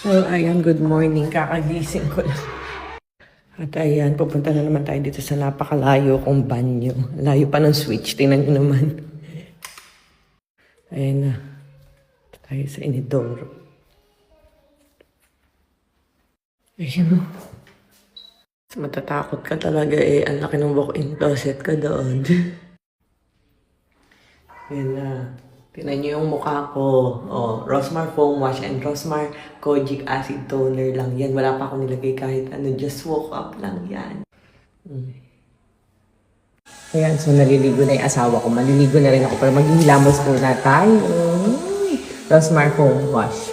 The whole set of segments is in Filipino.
So, ayan, good morning. Kakagising ko lang. At ayan, pupunta na naman tayo dito sa napakalayo kong banyo. Layo pa ng switch, tingnan nyo naman. Ayan na. Tayo sa inidoro. Ayan o. Matatakot ka talaga eh. Ang laki ng walk-in closet ka doon. Ayan na. Tingnan nyo yung mukha ko. Oh, Rosmar Foam Wash and Rosmar Kojic Acid Toner lang yan. Wala pa akong nilagay kahit ano. Just woke up lang yan. Ayan, so naliligo na yung asawa ko. Maliligo na rin ako pero maghihilamos muna tayo. Rosmar Foam Wash.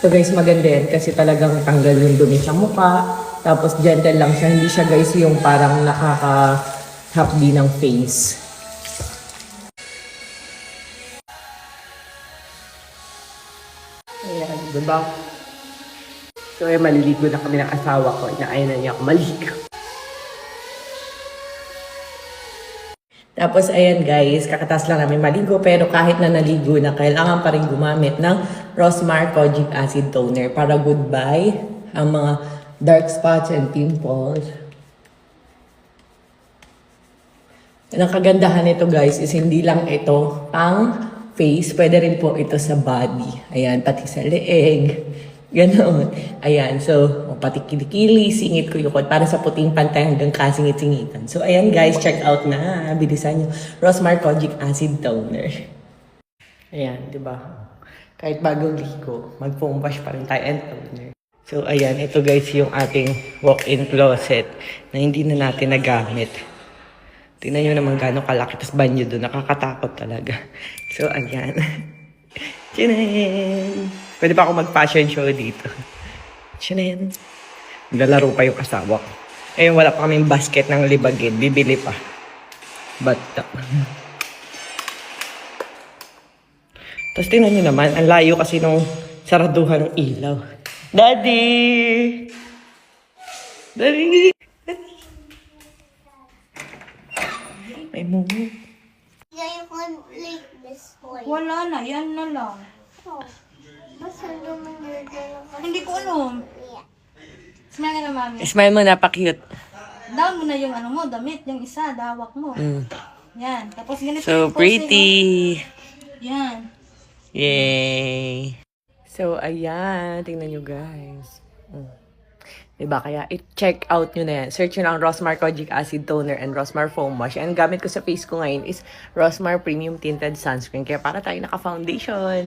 So guys, maganda yan kasi talagang tanggal yung dumi sa mukha. Tapos gentle lang siya. Hindi siya guys yung parang nakaka-hapdi ng face. Ayan, diba? So, maliligo na kami ng asawa ko. Inaaya na niya ako maligo. Tapos, ayan guys, kakatas lang namin maligo. Pero kahit na naligo na, kailangan pa rin gumamit ng Rosmar Kojic Acid Toner para goodbye ang mga dark spots and pimples. Ang kagandahan nito guys is hindi lang ito pang face, pwede rin po ito sa body. Ayan, pati sa leeg. Ganon. Ayan, so, pati kilikili, singit ko yukod para sa puting pantay hanggang kasingit-singitan. So, ayan guys, check out na. Bilisan nyo. Rosmar Kojic Acid Toner. Ayan, di ba? Kahit bagong ligo, mag-foam wash pa rin tayo and toner. So, ayan, ito guys yung ating walk-in closet na hindi na natin nagamit. Tingnan nyo naman gano'ng kalaki. Tapos banyo doon. Nakakatakot talaga. So, ayan. Tinayin! Pwede pa ako mag-fashion show dito. Tinayin! Naglalaro pa yung asawa ko. Ayun, wala pa kaming basket ng libagin. Bibili pa. Bata. Tapos tingnan nyo naman. Ang layo kasi nung saraduhan ng ilaw. Daddy! Daddy! May mumu. Wala na, yan na lang. Hindi ko alam. Smile ka na, mami. Smile mo, napaka-cute. Down mo na yung ano mo, damit, yung isa, dawak mo. Yan. Tapos ganito So yung pose, pretty. Yan. Yay! So, ayan. Tingnan nyo, guys. Diba? Kaya, i-check out nyo na yan. Search nyo lang Rosmar Kojic Acid Toner and Rosmar Foam Wash. And gamit ko sa face ko ngayon is Rosmar Premium Tinted Sunscreen. Kaya para tayo naka-foundation.